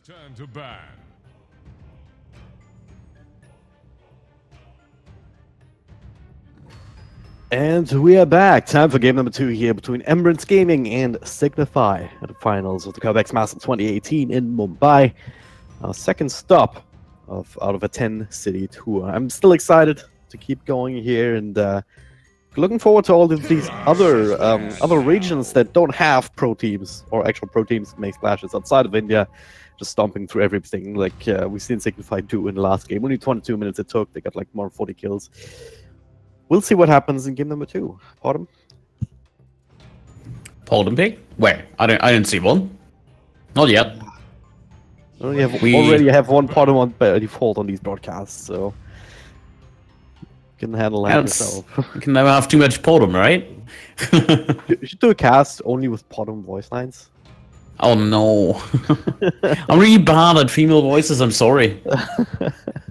Turn to ban. And we are back. Time for game number 2 here between Emirates Gaming and Signify at the finals of the Cobx Masters 2018 in Mumbai. Our second stop out of a 10-city tour. I'm still excited to keep going here and looking forward to all of these other regions that don't have pro teams or actual pro teams that make splashes outside of India, just stomping through everything like we've seen Signify do in the last game. Only 22 minutes it took. They got like more than 40 kills. We'll see what happens in game number 2. Pardon? Pardon pick? Where? I didn't see one. Not yet. I already have one Pardon on by default on these broadcasts, so you can handle that yourself. You can never have too much Pardon, right? You should do a cast only with Pardon voice lines. Oh no. I'm really bad at female voices, I'm sorry.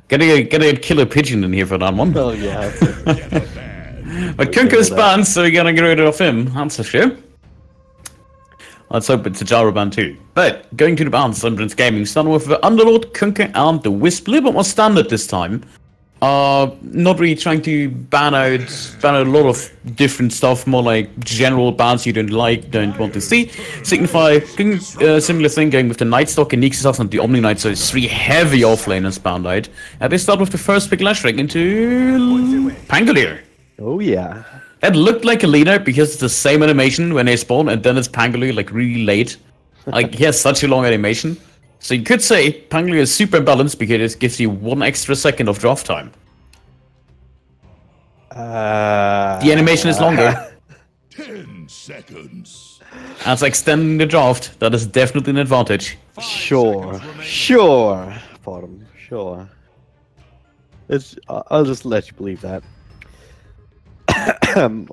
Gotta get Killer Pigeon in here for that one. Oh yeah. But Kunko's banned, so we're gonna get rid of him. That's a shame. Let's hope it's a Jaro ban too. But going to the bans, Emirates Gaming, starting with the Underlord, Kunko, and the Wisp. A little bit more standard this time. Not really trying to ban out a lot of different stuff, more like general bans you don't want to see. Signify, similar thing, going with the Nightstalk and Nixus and the Omni Knight, so it's 3 heavy offlaners banned out. And they start with the first pick Lashrak into Pangolier. Oh yeah. That looked like a leader because it's the same animation when they spawn, and then it's Pangolier like really late. Like he has such a long animation. So you could say Pangolier is super balanced because it gives you 1 extra second of draft time. The animation is longer. 10 seconds. As extending the draft, that is definitely an advantage. Sure. Pardon. Sure. I'll just let you believe that.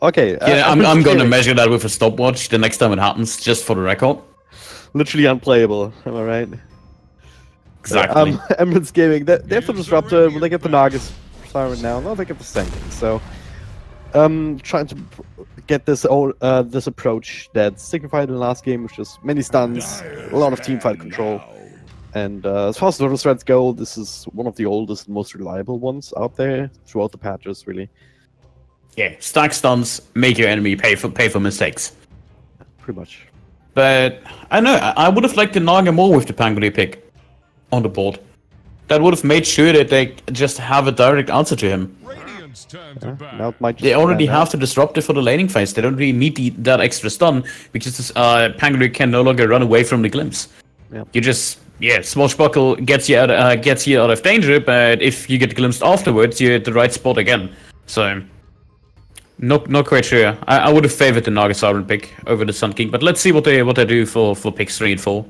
Okay. Yeah, I'm going to measure that with a stopwatch the next time it happens, just for the record. Literally unplayable. Am I right? Exactly. Emirates Gaming, they have the Disruptor, they get the Nagas Siren now, no, they get the Senking, so trying to get this approach that signified in the last game, which is many stuns, a lot of teamfight control, and as far as the threats go, this is one of the oldest and most reliable ones out there throughout the patches, really. Yeah, stack stuns, make your enemy pay for mistakes. Pretty much. But, I know, I would have liked the Naga more with the Pangolier pick on the board. That would have made sure that they just have a direct answer to him. They already have the Disruptor for the laning phase. They don't really need that extra stun because Pangolier can no longer run away from the glimpse. Yeah. You just Swashbuckle gets you out of danger, but if you get glimpsed afterwards, you're at the right spot again. So not quite sure. I would have favored the Naga Siren pick over the Sun King, but let's see what they do for picks 3 and 4.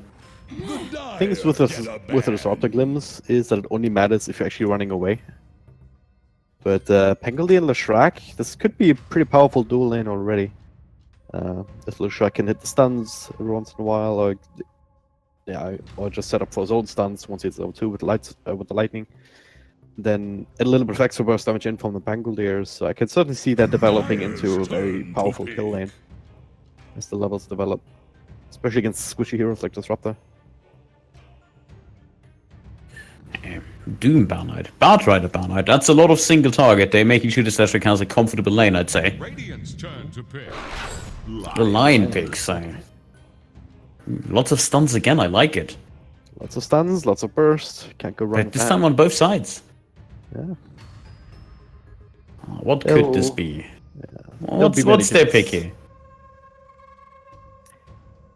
The thing is with the Disruptor Glimpse is that it only matters if you're actually running away. But Pangolier and Lashrak, this could be a pretty powerful dual lane already. If Lashrak can hit the stuns every once in a while, or just set up for his own stuns once he's level 2 with the lightning. Then a little bit of extra burst damage in from the Pangolier, so I can certainly see that developing into a very powerful kill lane as the levels develop, especially against squishy heroes like Disruptor. Doom Barnite, Batrider Barnite, that's a lot of single target. They're making sure the Lashrak has a comfortable lane, I'd say. Turn to pick. The Lion picks, lots of stuns again, I like it. Lots of stuns, lots of burst, can't go wrong. But this time on both sides. Yeah. What could this be? Yeah. What's their pick here?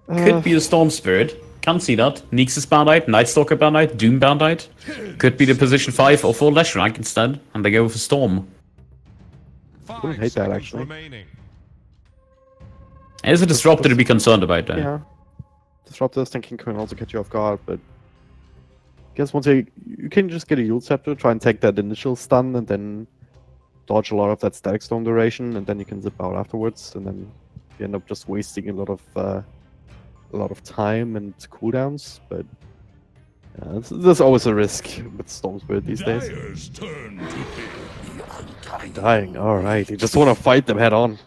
Could be the Storm Spirit. Can't see that. Nixus Bandite, Nightstalker Bandite, Doom Bandite. Could be the position 5 or 4 Lashrak instead, and they go with a Storm. I wouldn't hate that actually. Is a Disruptor to be concerned about then? Yeah. Disruptors thinking can also catch you off guard, but I guess once you can just get a Yule Scepter, try and take that initial stun, and then dodge a lot of that static storm duration, and then you can zip out afterwards, and then you end up just wasting a lot of time and cooldowns. But there's always a risk with Storm Spirit these days. Turn to pick. Dying, alright. You just want to fight them head on.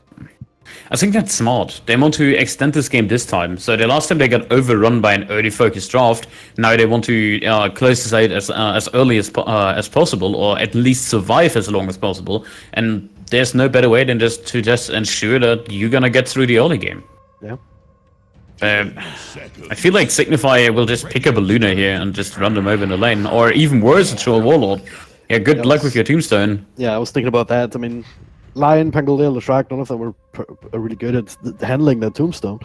I think that's smart. They want to extend this game this time. So the last time they got overrun by an early focus draft. Now they want to close this out as early as possible, or at least survive as long as possible. And there's no better way than just to ensure that you're gonna get through the early game. Yeah. I feel like Signify will just pick up a Luna here and just run them over in the lane, or even worse, a Troll Warlord. Yeah, good luck with your Tombstone. Yeah, I was thinking about that. I mean, Lion, Pangolier, Leshrac, none of them were really good at handling that Tombstone.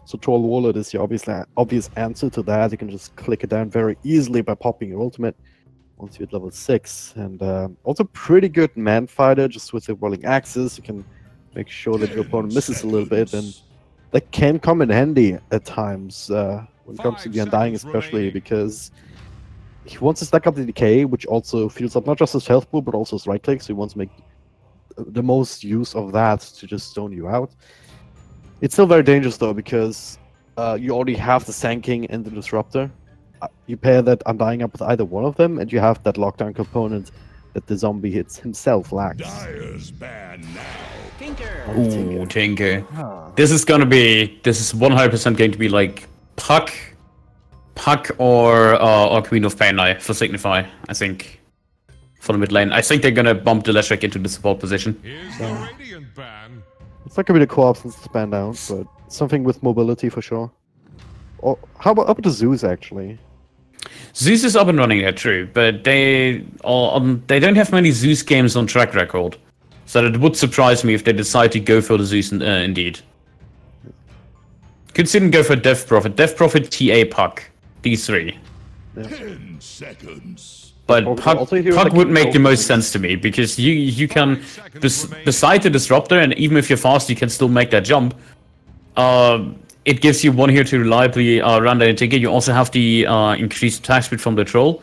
So Troll Warlord is the obvious answer to that. You can just click it down very easily by popping your ultimate once you're at level 6. And also pretty good man fighter, just with the rolling axes. You can make sure that your opponent misses a little bit, and that can come in handy at times when it comes to the Undying, especially because he wants to stack up the decay, which also fills up not just his health pool but also his right click. So he wants to make the most use of that to just zone you out. It's still very dangerous though, because you already have the Sand King and the Disruptor. You pair that Undying up with either one of them, and you have that lockdown component that the zombie hits himself lacks. Dyer's bad now. Ooh, Tinker. This is 100% going to be like Puck or Queen of Pain Eye for Signify, I think. For the mid lane. I think they're gonna bump the Leshrac into the support position. Here's the Radiant ban. It's not gonna be the co-op since it's banned down, but something with mobility for sure. Or how about the Zeus actually? Zeus is up and running there, true, but they don't have many Zeus games on track record. So it would surprise me if they decide to go for the Zeus indeed. Could see them go for Death Prophet. Death Prophet, TA, Puck. These three. Yeah. 10 seconds. But Puck would make the most sense to me, because you can, beside the Disruptor, and even if you're fast, you can still make that jump. It gives you one here to reliably run down a Tinker. You also have the increased attack speed from the Troll.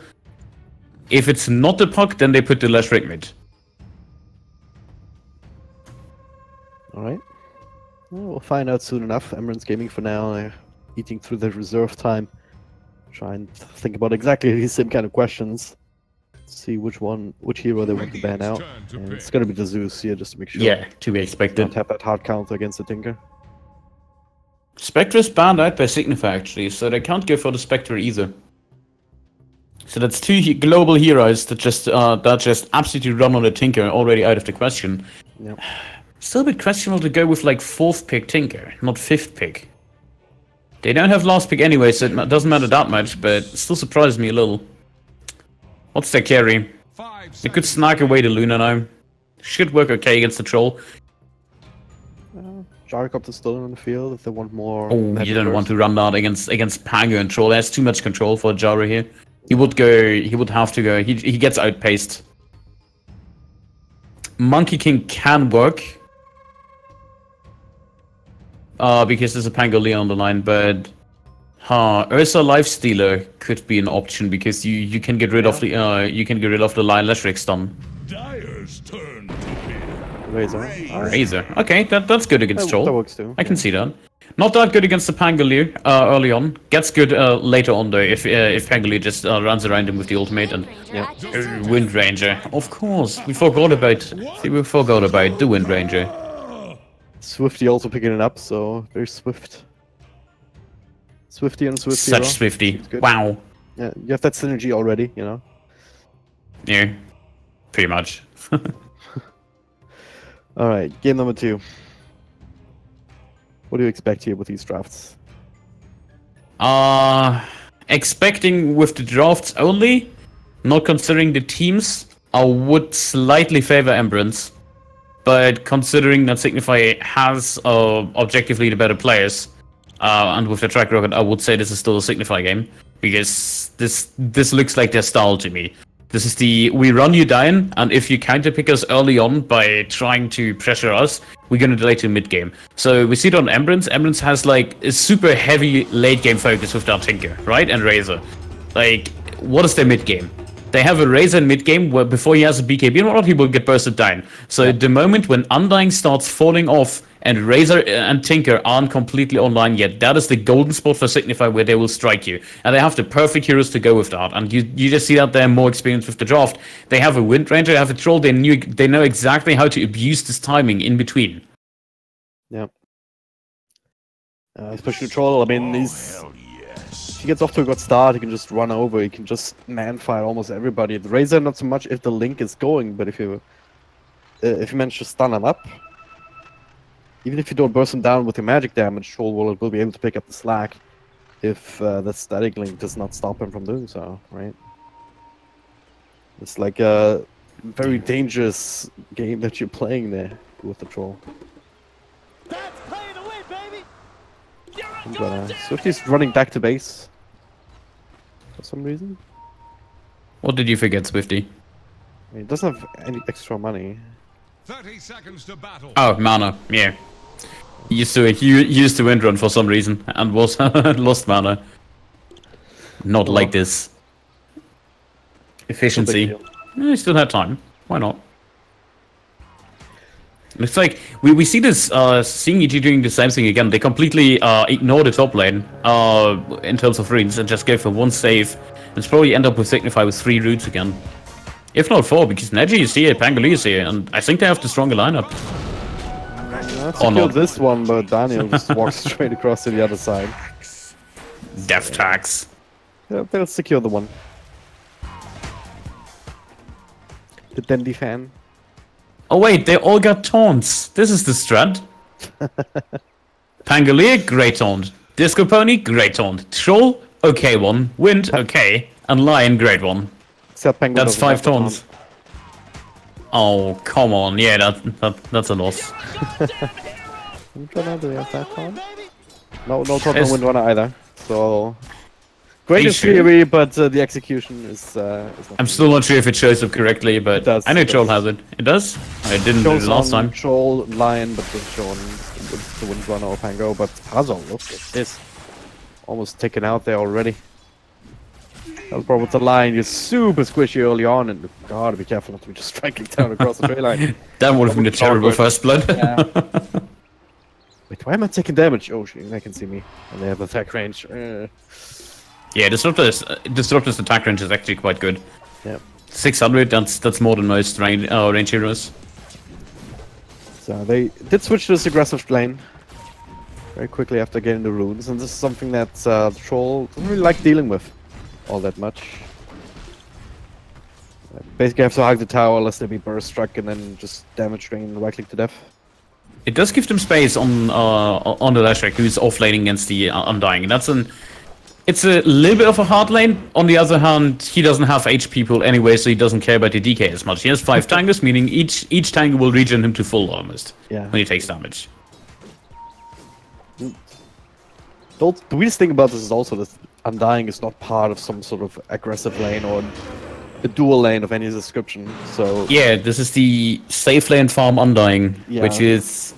If it's not the Puck, then they put the Leshrac mid. Alright. Well, we'll find out soon enough. Emerald's Gaming for now. They're eating through their reserve time. Try and think about exactly the same kind of questions. See which hero they want to ban out. And it's gonna be the Zeus here, just to make sure. Yeah, to be expected. Don't have that hard counter against the Tinker. Spectre's banned out by Signify actually, so they can't go for the Spectre either. So that's two global heroes that just absolutely run on the Tinker, already out of the question. Yep. Still a bit questionable to go with like 4th pick Tinker, not 5th pick. They don't have last pick anyway, so it doesn't matter that much, but it still surprises me a little. What's their carry? They could snag away the Luna now. Should work okay against the Troll. Gyrocopter's still on the field if they want more. Oh, you don't want to run that against Pango and Troll. There's too much control for Jaro here. He would have to go. He gets outpaced. Monkey King can work. Because there's a Pangolier on the line, but Ursa Lifestealer could be an option, because you can get rid of the Lion Leshrac stun. Dyer's turn to pick. Razor. Okay, that's good against Troll. That works too. I can see that. Not that good against the Pangolier early on. Gets good later on though, if Pangolier just runs around him with the ultimate and Wind Ranger. Of course, we forgot about the Wind Ranger. Swifty also picking it up, so very swift. Swifty and Swifty. Such Swifty. Wow. Yeah, you have that synergy already, you know. Yeah, pretty much. All right, game number 2. What do you expect here with these drafts? Expecting with the drafts only, not considering the teams, I would slightly favor Embrance. But considering that Signify has objectively the better players, and with the track record, I would say this is still a Signify game, because this looks like their style to me. This is we run you down, and if you counterpick us early on by trying to pressure us, we're gonna delay to mid game. So we see it on Embrance. Embrance has like a super heavy late game focus with their Tinker, right? And Razor. Like, what is their mid game? They have a Razor in mid game where before he has a BKB and whatnot, he will get bursted down. So the moment when Undying starts falling off and Razor and Tinker aren't completely online yet, that is the golden spot for Signify where they will strike you. And they have the perfect heroes to go with that. And you just see that they're more experienced with the draft. They have a Wind Ranger, they have a Troll, they know exactly how to abuse this timing in between. Yeah. Especially Troll. I mean, he's... Hell yes. If he gets off to a good start, he can just run over. He can just man-fight almost everybody. The Razor, not so much if the Link is going, but if you manage to stun him up, even if you don't burst him down with your magic damage, Troll will be able to pick up the slack if the static Link does not stop him from doing so, right? It's like a very dangerous game that you're playing there with the Troll. Swifty's running back to base for some reason. What did you forget, Swifty? I mean, he doesn't have any extra money. 30 seconds to battle. Oh, mana. Yeah. He used to wind run for some reason and was lost mana. Not like this. Efficiency. He still had time. Why not? It's like we see this seeing EG doing the same thing again. They completely ignore the top lane in terms of runes and just go for one save. It's probably end up with Signify with 3 roots again, if not 4, because Neji is here, Pangoli is here, and I think they have the stronger lineup. Or not this one, but Daniel just walks straight across to the other side. Death tax. Yeah, they'll secure the one. The Dandy fan. Oh wait, they all got taunts. This is the strat. Pangolier, great taunt. Disco Pony, great taunt. Troll, okay one. Wind, okay. And Lion, great one. Except Penguin That's doesn't 5 have the taunts. taunt. Oh, come on. Yeah, that's a loss. Windrunner, do we have that taunt? No taunt on Windrunner either. So... Great in theory, but the execution is not I'm still not sure if it shows up correctly, but I know Troll has it. It does? I didn't do it last time. Troll, Lion, but doesn't show on the Windrunner or Pango, but Puzzle, look at this. Almost taken out there already. That was probably with the Lion, you're super squishy early on, and gotta be careful not to be just striking down across the tree line. That would have been a terrible first blood. Yeah. Wait, why am I taking damage? Oh shit, they can see me. And they have attack range. Yeah, Disruptor's attack range is actually quite good. Yeah. 600, that's more than most range heroes. So they did switch to this aggressive lane very quickly after getting the runes, and this is something that the Troll doesn't really like dealing with all that much. Basically have to hug the tower unless they be burst struck and then just damage drain right click to death. It does give them space on the Lashrak, who's offlaning against the Undying, and it's a little bit of a hard lane. On the other hand, he doesn't have HP pool anyway, so he doesn't care about the DK as much. He has 5 tangers, meaning each tanger will regen him to full almost when he takes damage. The weirdest thing about this is also that Undying is not part of some sort of aggressive lane or a dual lane of any description. So yeah, this is the safe lane farm Undying, which is...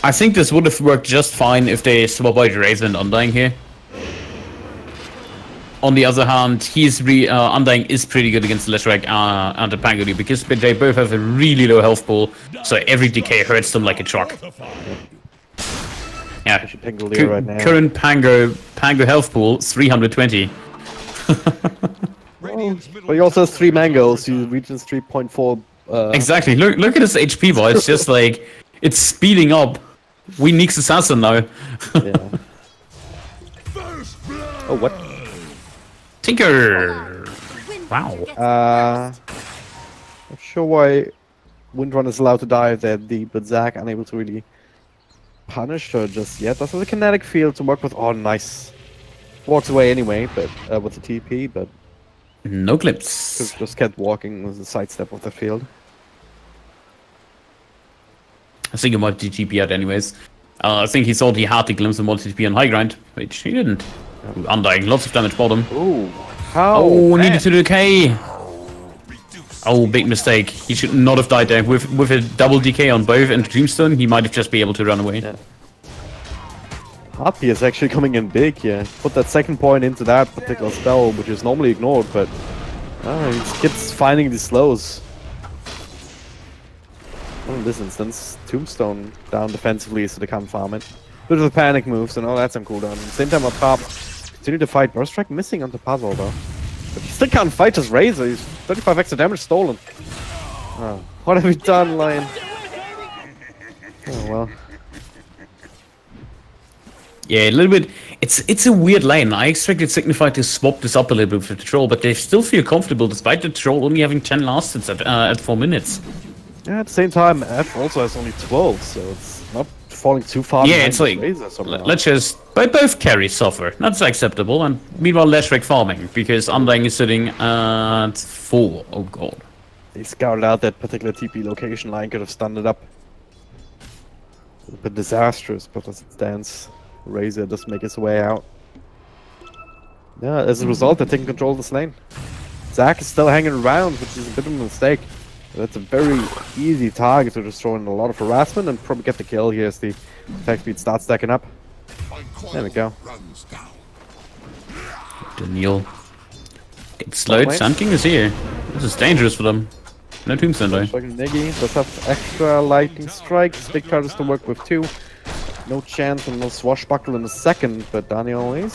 I think this would have worked just fine if they swap out Razor and Undying here. On the other hand, Undying is pretty good against the Leshrac and the Pangoli because they both have a really low health pool, so every decay hurts them like a truck. Yeah, right now. Current Pango health pool 320. But he also has 3 mangoes. He reaches 3.4. Exactly. Look at his HP bar. It's just like it's speeding up. We Nyx assassin now. Yeah. Oh what? Tinker! Wow. Not sure why Windrunner is allowed to dive that deep, but Zack unable to really punish her just yet. Does have a kinetic field to work with. Oh, nice. Walks away anyway, but with the TP, but no clips. Just kept walking with the sidestep of the field. I think he might TP out anyways. I think he thought he had to glimpse of multi-TP on high ground, which he didn't. Undying, lots of damage bottom. Ooh, how? Oh, needed to decay. Oh, big mistake. He should not have died there. With a double decay on both and Tombstone, he might have just been able to run away. Yeah. Happy is actually coming in big here. Put that second point into that particular spell, which is normally ignored, but he keeps finding these slows. Well, in this instance, Tombstone down defensively so they can't farm it. Bit of the panic moves and all that's on cooldown. Same time up top, continue to fight. Burst Strike missing on the puzzle though. But he still can't fight his Razor. He's 35 extra damage stolen. Oh, what have we done, Lion? Oh well. Yeah, a little bit. It's a weird lane. I expected Signify to swap this up a little bit with the troll, but they still feel comfortable despite the troll only having 10 last hits at 4 minutes. Yeah, at the same time, F also has only 12, so it's not falling too far. Yeah, it's like, let's just, but both carries suffer. That's acceptable, and meanwhile Leshrac farming, because Undying is sitting at 4. Oh god. They scouted out that particular TP location line, could have stunned it up. A bit disastrous, but as it stands, Razor doesn't make his way out. Yeah, as a result, they're taking control of this lane. Zac is still hanging around, which is a bit of a mistake. That's a very easy target to just throw in a lot of harassment and probably get the kill here as the attack speed starts stacking up. There we go. Daniel gets slowed. Sand King is here. This is dangerous for them. No tombstone though. Niggy does have extra lightning strikes. Big charges to work with too. No chance and no swashbuckle in a second, but Daniel is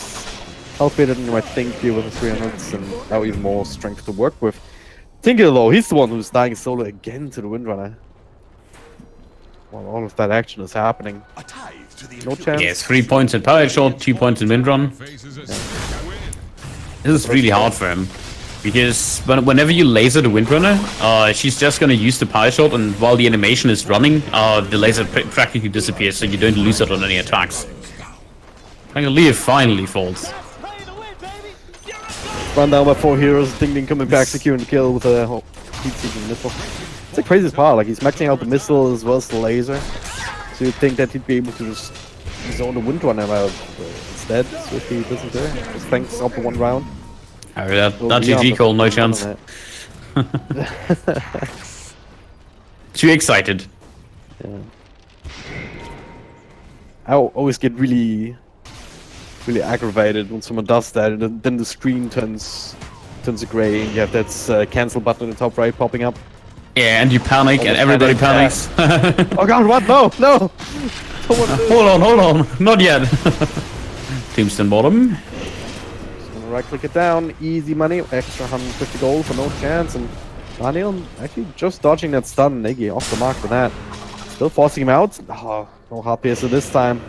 healthier than I think here with the 300s and now even more strength to work with. Tinker though, he's the one who's dying solo again to the Windrunner. While all of that action is happening. No chance. Yes, 3 points in power shot, 2 points in windrun. This is really hard for him. Because whenever you laser the windrunner, she's just gonna use the power shot, and while the animation is running, the laser practically disappears, so you don't lose it on any attacks. Leah finally falls. Run down by 4 heroes, Ding Ding coming back, securing the kill with a heat-seeking missile. It's the craziest part, like he's maxing out the missile as well as the laser. So you'd think that he'd be able to just zone the Windrunner out, but instead, Swifty doesn't do it. Just tanks up for 1 round. Oh, that GG call, no chance. Too excited. Yeah. I always get really aggravated when someone does that, and then the screen turns grey, and you have that cancel button in the top right popping up. Yeah, and you panic, and everybody panics. Oh god, what? No! Hold on, not yet. Tombstone bottom. Just gonna right click it down, easy money, extra 150 gold for no chance, and Daniel actually just dodging that stun. Niggy off the mark for that. Still forcing him out. Oh, no hard piercer this time.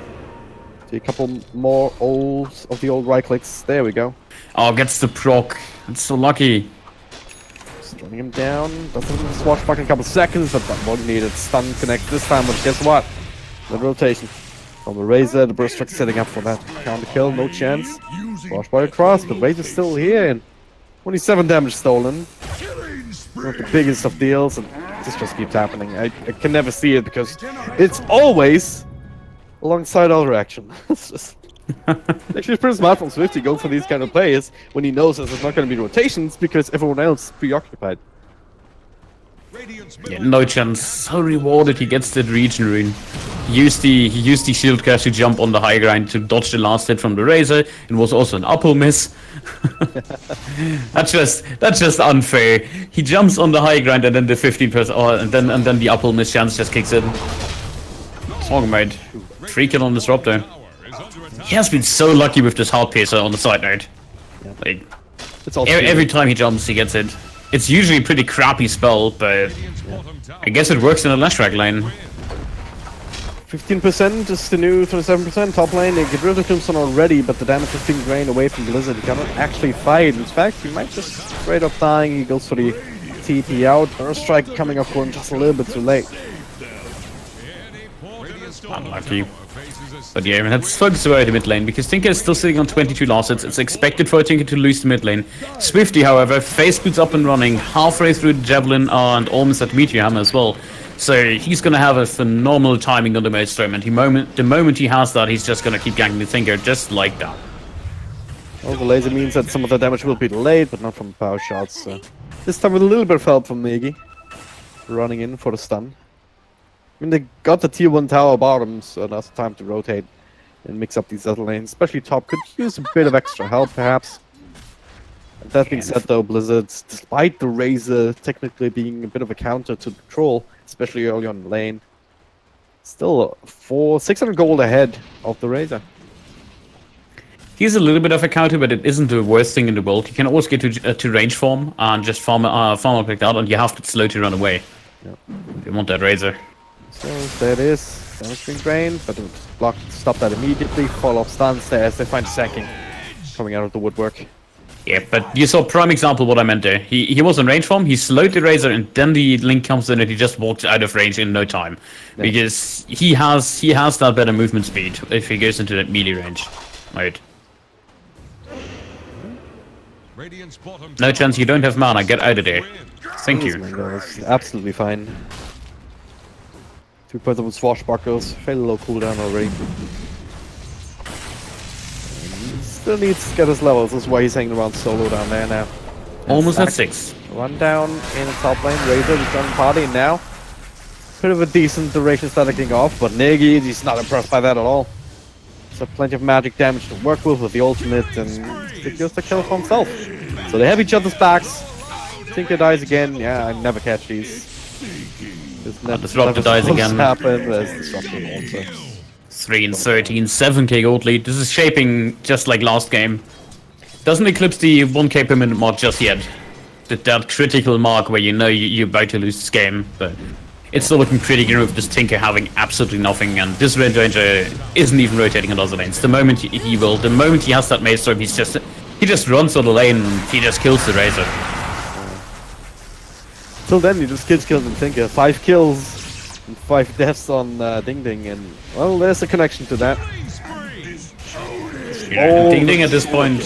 A couple more of the old right clicks. There we go. Oh, gets the proc. It's so lucky. Just running him down. Doesn't have to swatch back in a couple seconds, but that won't need it. Stun connect this time, but guess what? The rotation from the Razor. The burst truck setting up for that counter kill. No chance. Swatch by across, but Razor's still here, and 27 damage stolen. Not the biggest of deals, and this just keeps happening. I can never see it because it's always alongside other action. It's just actually pretty smart from Swifty going for these kind of plays when he knows that there's not going to be rotations because everyone else is preoccupied. Yeah, no chance. So rewarded he gets that region rune. He used the shield crash to jump on the high ground to dodge the last hit from the Razor. It was also an uphill miss. That's just unfair. He jumps on the high ground and then the 15%, and then the uphill miss chance just kicks in. Talking about 3 kill on this drop down. He has been so lucky with this hard piercer on the side note. Yeah. Like, it's every time he jumps, he gets it. It's usually a pretty crappy spell, but I guess it works in a Leshrac lane. 15% is the new 27% top lane. They get rid of the Tombstone already, but the damage is being drained away from Blizzard. He cannot actually fight. In fact, he might just straight up dying. He goes for the TP out. Burst Strike coming up going just a little bit too late. Unlucky. But yeah, let's focus about the mid lane, because Tinker is still sitting on 22 last hits. It's expected for Tinker to lose the mid lane. Swifty, however, face boots up and running, halfway through the Javelin and almost at Meteor Hammer as well. So he's going to have a phenomenal timing on the Maelstrom, and the moment he has that, he's just going to keep ganking the Tinker just like that. Well, the laser means that some of the damage will be delayed, but not from power shots. So this time with a little bit of help from Negi, running in for the stun. I mean, they got the tier 1 tower bottom, so that's time to rotate and mix up these other lanes. Especially top could use a bit of extra help, perhaps. That being said, though, Blizzard, despite the Razor technically being a bit of a counter to the Troll, especially early on the lane, still 600 gold ahead of the Razor. He's a little bit of a counter, but it isn't the worst thing in the world. You can always get to range farm and just farm up like that, and you have to slow to run away. Yep. You want that Razor. So there it is. Damage being drained, but it blocked, stop that immediately. Fall off stuns there as they find Sacking coming out of the woodwork. Yeah, but you saw prime example what I meant there. He was in range form, he slowed the Razor, and then the Link comes in and he just walks out of range in no time. Yeah. Because he has that better movement speed if he goes into that melee range mode. No chance, you don't have mana, get out of there. Thank you. Absolutely fine. 2 points of swashbuckles, fairly low cooldown already. Still needs to get his levels, that's why he's hanging around solo down there now. Almost at 6. Run down in the top lane, Razor is done party now. Bit of a decent duration starting off, but Negi, he's not impressed by that at all. So plenty of magic damage to work with the ultimate, and secures the kill for himself. So they have each other's backs. Tinker dies again, yeah, I never catch these. Disruptor dies again. Happen. There's Disruptor also. 3 and 13, 7k gold lead. This is shaping just like last game. Doesn't eclipse the 1k per minute mark just yet. That critical mark where you know you're about to lose this game, but it's still looking pretty good with this Tinker having absolutely nothing, and this Red Ranger isn't even rotating on other lanes. The moment he has that Maelstrom, he just runs on the lane and he just kills the Razor. Till then, he just kills and Tinker. 5 kills and 5 deaths on Ding Ding, and well, there's a connection to that. Yeah, Ding Ding at this point,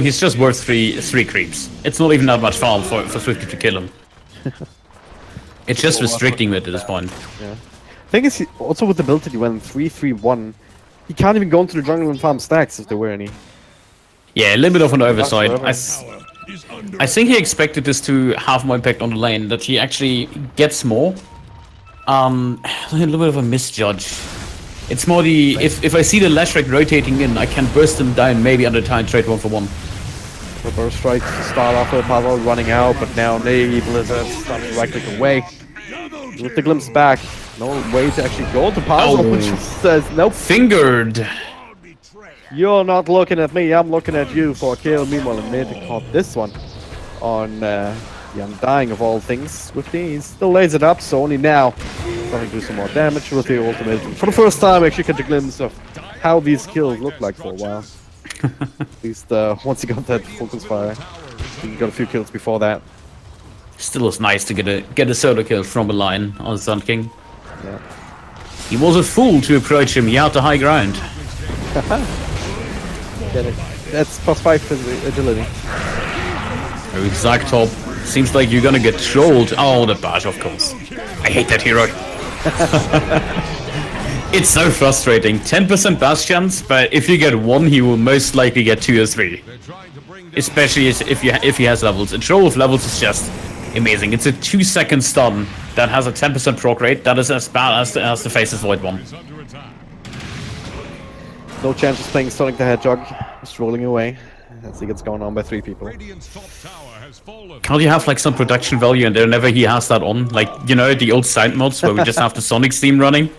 he's just worth three creeps. It's not even that much farm for Swifty to kill him. It's just restricting it at this point. Yeah. Thing is, also with the build that he went 3-3-1, he can't even go into the jungle and farm stacks if there were any. Yeah, a little bit of an oversight. I think he expected this to have more impact on the lane, that he actually gets more. A little bit of a misjudge. It's more the if I see the Lashrak rotating in, I can burst them down maybe under time trade 1-for-1. The burst strike to start off with Pavel running out, but now Navy Blizzard starts to right click away. With the glimpse back, no way to actually go to Pavel, which says nope. Fingered. You're not looking at me, I'm looking at you for a kill. Meanwhile, Mid caught this one on the Undying of all things. With the, he still lays it up, so only now starting to do some more damage with the ultimate. For the first time, I actually get a glimpse of how these kills look like for a while. At least once he got that focus fire, he got a few kills before that. Still is nice to get a solo kill from a line on Sun King. Yeah. He was a fool to approach him. He had the high ground. Get it. That's +5 agility. Oh, Zack top. Seems like you're gonna get trolled. Oh, the bash, of course. I hate that hero. It's so frustrating. 10% bash chance, but if you get 1, he will most likely get 2 or 3. Especially if he has levels. A troll with levels is just amazing. It's a 2-second stun that has a 10% proc rate. That is as bad as the Faceless Void one. No chance of playing Sonic the Hedgehog. Just rolling away as he gets going on by 3 people. Can't you have like some production value and whenever he has that on? Like, you know, the old side mods where we just have the Sonic theme running?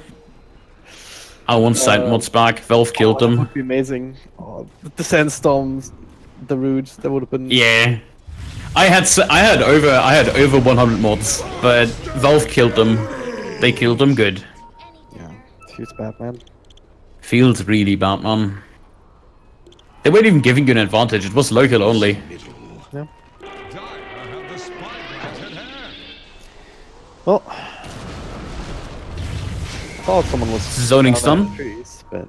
I want side mods back. Valve killed them. That would be amazing. Oh, the Sandstorms, the Rouge, that would have been... Yeah. I had over 100 mods, but Valve killed them. They killed them good. Yeah, feels bad, man. Feels really bad, man. They weren't even giving you an advantage. It was local only. Yeah. Well, I thought someone was zoning stun. Trees, but...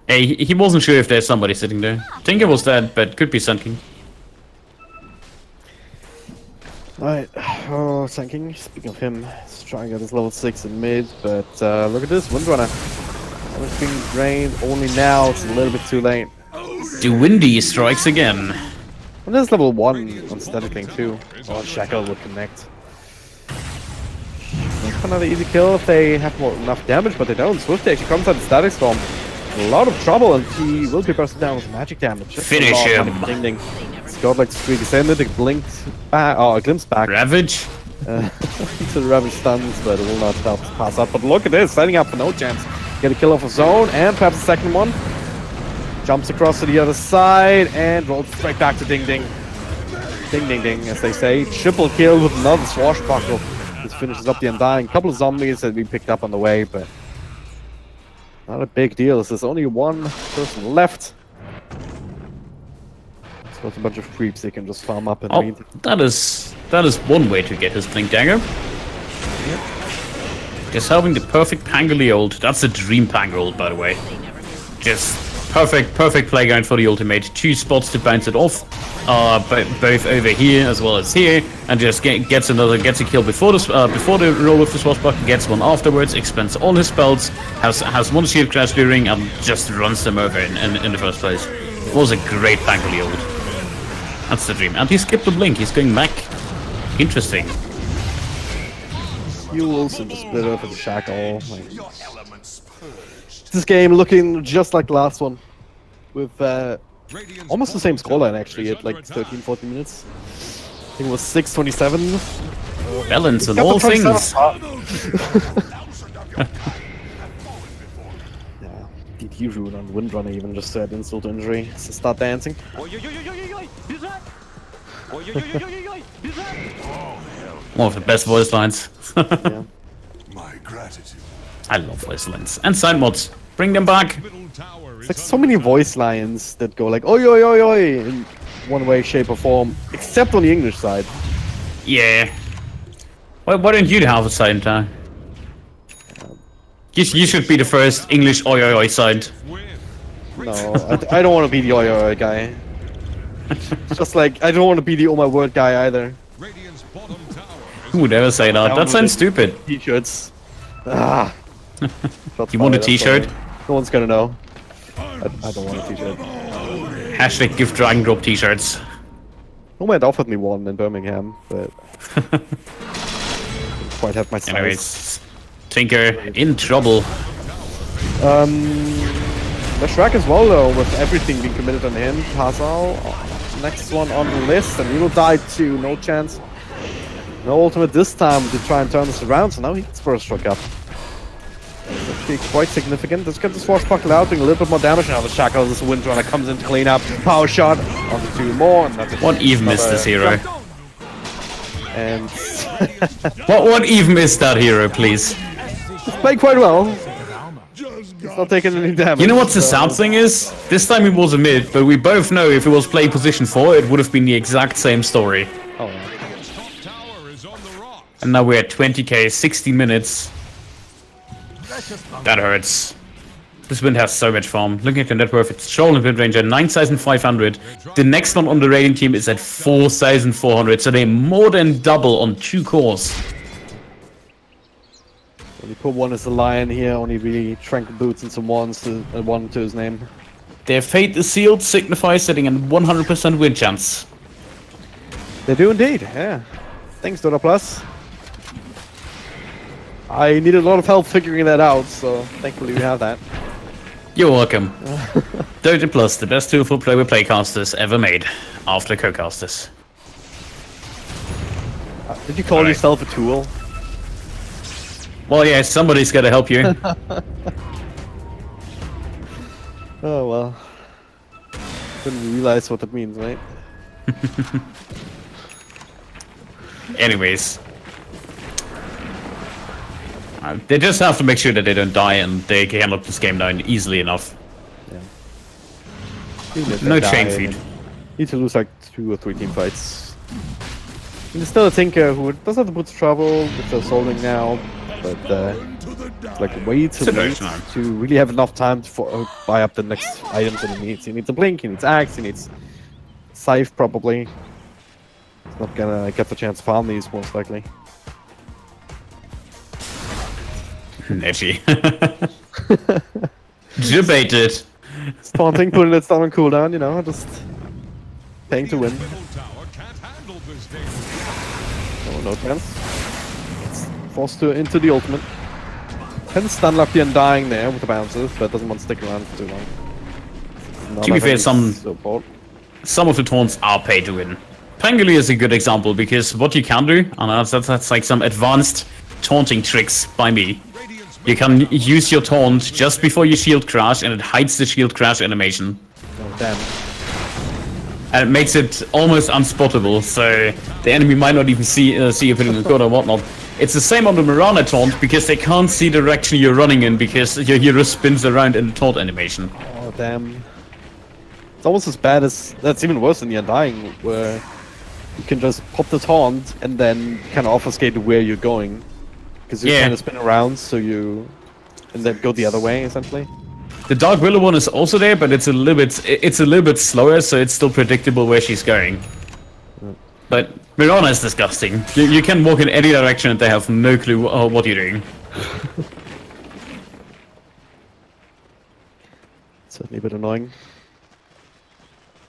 Hey, he wasn't sure if there's somebody sitting there. Tinker was dead, but could be Sun King. Alright, oh, Sun King. Speaking of him, he's trying to get his level 6 in mid, but look at this, Windrunner. It's being drained only now, it's a little bit too late. The Windy strikes again. And there's level 1 on Static Link too. Oh, Shackle will connect. Another easy kill if they have enough damage, but they don't. Swifty actually comes out of Static Storm. A lot of trouble, and he will be bursted down with magic damage. Finish him. Ding ding. It's got like Streak Ascended, it blinked back, a glimpse back. Ravage? To the Ravage stuns, but it will not help to pass up. But look at this, setting up for no chance. Get a kill off a zone, and perhaps a second one. Jumps across to the other side, and rolls straight back to Ding Ding. Ding Ding Ding, as they say. Triple kill with another swashbuckle. This finishes up the Undying. Couple of zombies that we picked up on the way, but not a big deal. There's only one person left. So it's a bunch of creeps they can just farm up and read. That is one way to get his Blink Dagger. Just having the perfect Pangoli ult. That's a dream Pangoli ult, by the way. Just perfect playground for the ultimate. 2 spots to bounce it off, both over here as well as here, and just gets a kill before the roll of the swashbuckler, gets one afterwards, expends all his spells, has one shield crash during, and just runs them over in the first place. It was a great Pangoli ult. That's the dream. And he skipped the blink. He's going back. Interesting. Fuels and just split up with the shackle. This game looking just like the last one, with almost the same scoreline actually at like 13-14 minutes. I think it was 6-27. Balance of all things. Yeah, DT rune on Windrunner even just to add insult to injury. So start dancing. One of the best voice lines. Yeah. My gratitude. I love voice lines. And side mods. Bring them back. It's like so many voice lines that go like oi oi oi oi in one way, shape or form, except on the English side. Yeah. Why don't you have a side time? You should be the first English oi oi oi side. No, I don't want to be the oi oi oi guy. Just like I don't want to be the oh my word guy either. Who would ever say that? That sounds stupid. T-shirts. Ah. You want a t-shirt? No one's gonna know. I don't want a t-shirt. Hashtag gift drag and drop t-shirts. Nomad offered me one in Birmingham, but didn't quite have my size. Anyways, Tinker in trouble. The Shrek as well though, with everything being committed on him. Hazal, next one on the list, and he will die too. No chance. No ultimate this time to try and turn this around, so now he gets first struck up. It's actually quite significant. Let's get the swashbuckler out, doing a little bit more damage. Now the shackle, this Windrunner comes in to clean up. Power shot onto 2 more, and that's it. What even is this hero? And what even is that hero, please? he's played quite well. He's not taking any damage. You know what the sad thing is? This time it was a mid, but we both know if it was play position 4, it would have been the exact same story. Oh, yeah. And now we're at 20k, 60 minutes. That hurts. This wind has so much farm. Looking at the net worth, it's Shoal and Wind Ranger 9,500. The next one on the rating team is at 4,400, so they more than double on 2 cores. Only put one as a lion here, only really trank boots and some ones to one to his name. Their fate is sealed, Signify setting a 100% win chance. They do indeed, yeah. Thanks, Dota Plus. I needed a lot of help figuring that out, so thankfully we have that. You're welcome. Dota Plus, the best tool for playcasters ever made, after co-casters. Did you call yourself a tool? Well, yeah, somebody's gotta help you. Oh well. Didn't realize what that means, right? Anyways. They just have to make sure that they don't die and they can lock this game down easily enough. Yeah. No chain feed. Need to lose like 2 or 3 team fights. And there's still a Tinker who does have the boots trouble with the solding now, but it's like way too late to really have enough time to buy up the next items that he needs. He needs a blink, he needs axe, he needs scythe probably. He's not gonna get the chance to farm these most likely. Edgy. Debated. Taunting, putting it down on cooldown, you know, just paying to win. Oh, no chance. It's forced into the ultimate. Can stun lock the Undying there with the bounces, but doesn't want to stick around for too long. To be fair, some of the taunts are pay to win. Pangoli is a good example because what you can do, and that's like some advanced taunting tricks by me. You can use your taunt just before you shield crash, and it hides the shield crash animation. Oh, damn. And it makes it almost unspottable, so the enemy might not even see you putting the code or whatnot. It's the same on the Mirana taunt, because they can't see the direction you're running in, because your hero spins around in the taunt animation. Oh, damn. It's almost as bad as... That's even worse than the Undying, where you can just pop the taunt and then kind of obfuscate where you're going. Because you kind of spin around, so you... and then go the other way, essentially. The Dark Willow one is also there, but it's a little bit slower, so it's still predictable where she's going. But Mirana is disgusting. You can walk in any direction and they have no clue what you're doing. Certainly a bit annoying.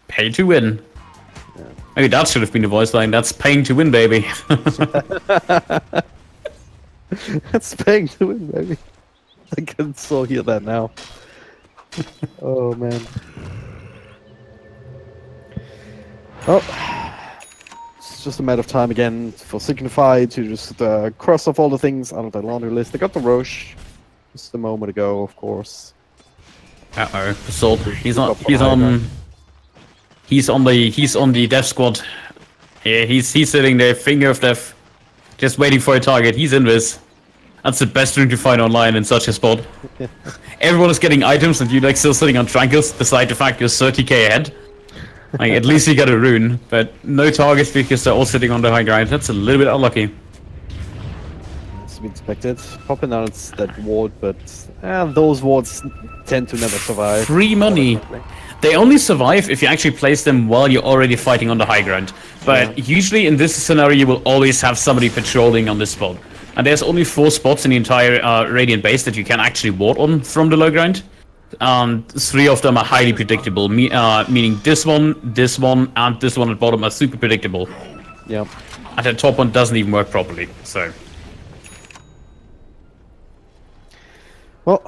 Pay to win. Yeah. Maybe that should have been the voice line. That's paying to win, baby. That's paying to win, baby. I can so hear that now. Oh man. Oh, it's just a matter of time again for Signify to just cross off all the things out of their laundry list. They got the Roche just a moment ago, of course. Uh-oh, Assault. He's on the death squad. Yeah, he's sitting there, finger of death, just waiting for a target. He's in this. That's the best thing to find online in such a spot. Everyone is getting items and you like still sitting on Trankles, beside the fact you're 30k ahead. Like, at least you got a rune, but no targets because they're all sitting on the high ground. That's a little bit unlucky. It's to be expected. Popping out that ward, but those wards tend to never survive. Free money. They only survive if you actually place them while you're already fighting on the high ground. But usually in this scenario you will always have somebody patrolling on this spot. And there's only 4 spots in the entire Radiant base that you can actually ward on from the low ground. 3 of them are highly predictable, meaning this one, and this one at bottom are super predictable. Yeah. And the top one doesn't even work properly, so... Well...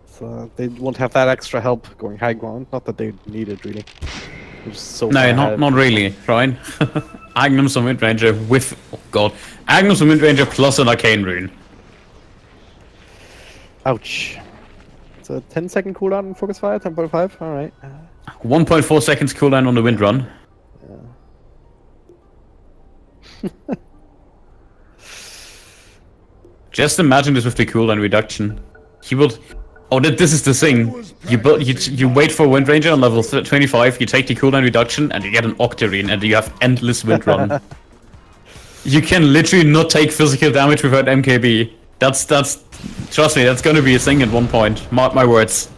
So they won't have that extra help going high ground. Not that they need it, really. So no, not really, right? Agnum's on Windranger with... Oh god. Agnum's on Windranger plus an Arcane Rune. Ouch. It's a 10-second cooldown on Focus Fire, 10.5, alright. 1.4 seconds cooldown on the Wind Run. Yeah. Just imagine this with the cooldown reduction. He will... Oh, this is the thing. You wait for Wind Ranger on level 25, you take the cooldown reduction, and you get an Octarine, and you have endless Wind Run. You can literally not take physical damage without MKB. That's trust me, that's gonna be a thing at one point. Mark my words.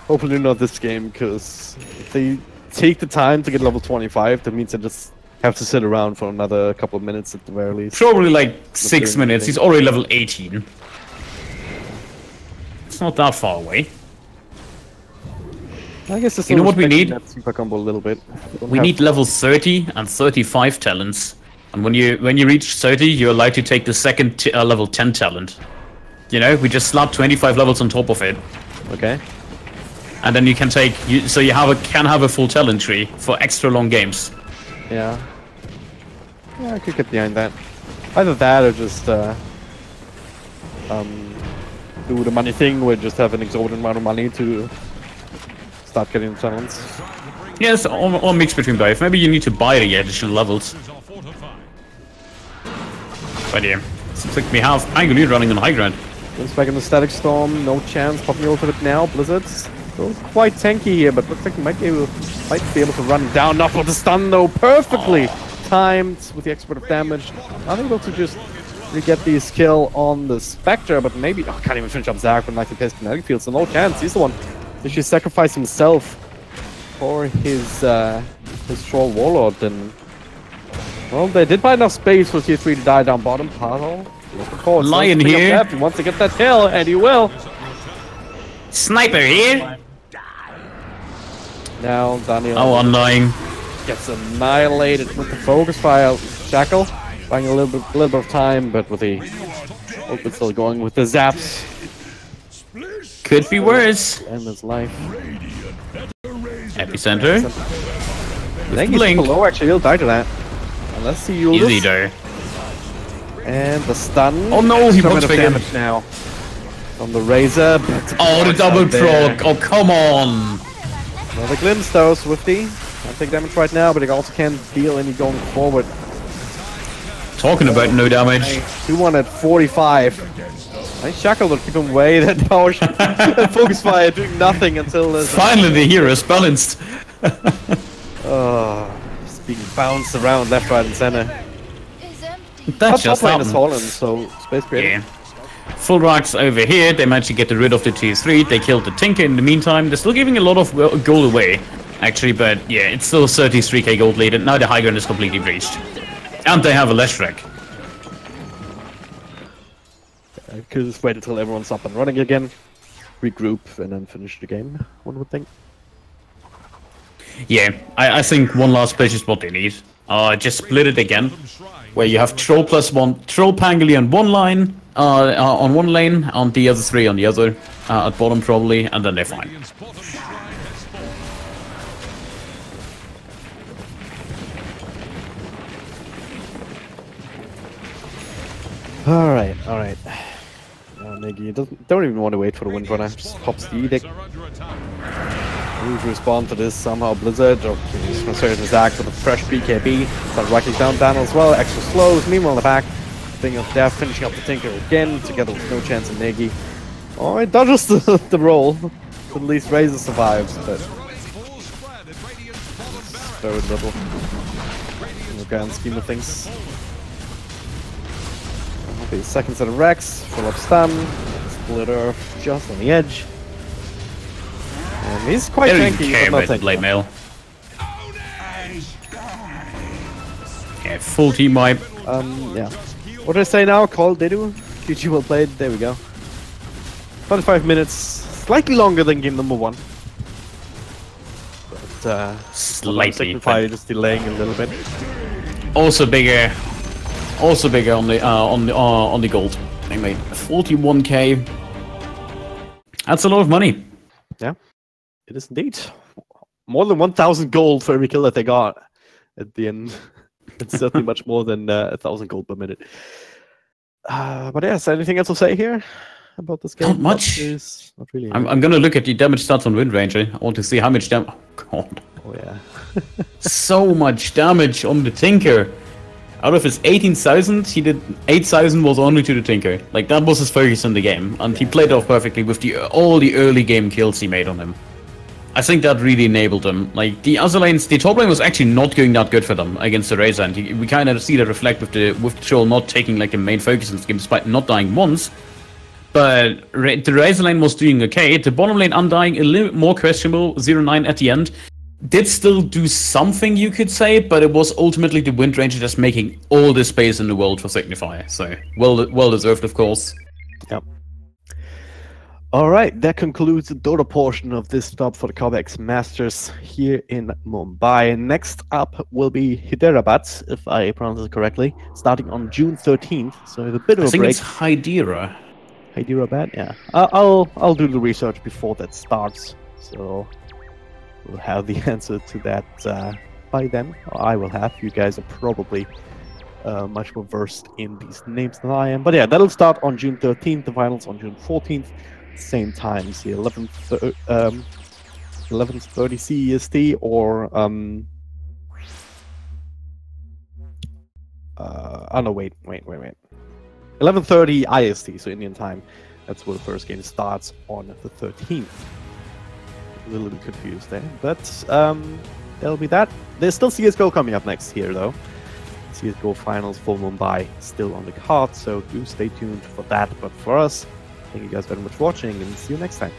Hopefully not this game, because if they take the time to get level 25, that means they just have to sit around for another couple of minutes at the very least. Probably like 6 minutes. He's already level 18. It's not that far away. I guess it's you know what we need? That super combo a little bit. We need level 30 and 35 talents. And when you reach 30, you're allowed to take the second level 10 talent. You know, we just slap 25 levels on top of it. Okay. And then you can take so you can have a full talent tree for extra long games. Yeah. Yeah, I could get behind that. Either that or just do the money thing where just have an exorbitant amount of money to start getting the talents. Yes, or mix between both. Maybe you need to buy the additional levels. But yeah, seems like we have Pangolin running on high ground. Goes back in the Static Storm, no chance. Popping ultimate now, Blizzards. Still quite tanky here, but looks like he might be able to run down. Not with the stun though, perfectly timed with the expert of damage. Unable to just get the skill on the Spectre, but maybe can't even finish up Zac with 90 pace kinetic field, so no chance. He's the one that should sacrifice himself for his Troll Warlord. And well, they did buy enough space for Tier 3 to die down bottom. Paddle, Lion here. He wants to get that kill, and he will. Sniper here. Now Daniel. Oh, annoying. Gets annihilated with the focus fire. Shackle buying a little bit of time, but with the open still going with the zaps. Could be worse. End his life. Epicenter. I think he's below actually. He'll die to that. Unless he uses. Easy though. And the stun. Oh no, he wants damage now. On the Razor. Oh, the double proc. Oh, come on. Another glimpse though, Swifty. Can't take damage right now, but he also can't deal any going forward. Talking about no damage. 245. Nice shackle to keep him away. That power focus fire doing nothing until there's Finally, the hero is balanced. just being bounced around left, right, and center. That's Top just lane has happened. fallen, so space creating. Yeah. Full rocks over here. They managed to get rid of the T3. They killed the Tinker in the meantime. They're still giving a lot of gold away, actually, but yeah, it's still 33k gold lead, and now the high ground is completely breached. And they have a Leshrac. I could just wait until everyone's up and running again, regroup, and then finish the game, one would think. Yeah, I think one last push is what they need. Just split it again, where you have Troll plus one, Troll Pangoli on one line, on one lane, on the other three on the other, at bottom probably, and then they're fine. Alright, alright. Niggy don't even want to wait for the Windrunner, just pops the Edict. Move to respond to this somehow Blizzard, or he's considered his act with a fresh BKB. Start racking down Daniel as well, extra slows, meanwhile in the back. Thing of Death finishing up the Tinker again, together with no chance in Negi. Oh, it dodges the roll. At least Razor survives, but very little in the grand scheme of things. Okay, second set of Rex, full up stun, Splitter just on the edge. And he's quite tanky, but not tanky. Blade Mail. Yeah, full team wipe. Yeah. What did I say now? Call Dedu? QG well played, there we go. 25 minutes, slightly longer than game number 1. But, slightly. Signify just delaying a little bit. Also bigger on the gold. They made 41k. That's a lot of money. Yeah, it is indeed. More than 1,000 gold for every kill that they got at the end. It's certainly much more than 1,000 gold per minute. But yes, anything else to say here about this game? Not much. Not really. I'm gonna look at the damage stats on Wind Ranger. I want to see how much damage. Oh, God. Oh yeah. So much damage on the Tinker. Out of his 18,000, he did 8,000 was only to the Tinker. Like, that was his focus in the game. And he played off perfectly with all the early game kills he made on him. I think that really enabled him. Like, the other lanes, the top lane was actually not going that good for them against the Razor. And we kind of see that reflect with the Troll not taking, like, a main focus in this game, despite not dying once. But the Razor lane was doing okay. The bottom lane undying, a little bit more questionable, 0-9 at the end. Did still do something, you could say, but it was ultimately the Wind Ranger just making all the space in the world for Signify. So, well deserved, of course. Yep. Alright, that concludes the Dota portion of this stop for the Cobx Masters here in Mumbai. Next up will be Hyderabad, if I pronounce it correctly, starting on June 13th, so a bit of a break. I think it's Hydera. Hyderabad, yeah. I'll do the research before that starts, so we'll have the answer to that by then. Or I will have. You guys are probably much more versed in these names than I am. But yeah, that'll start on June 13th, the finals on June 14th. Same time, see 11:30 CEST or oh no, wait. 11:30 IST, so Indian time. That's where the first game starts on the 13th. A little bit confused there, but that'll be that. There's still CSGO coming up next here, though. CSGO finals for Mumbai still on the card, so do stay tuned for that. But for us, thank you guys very much for watching, and see you next time.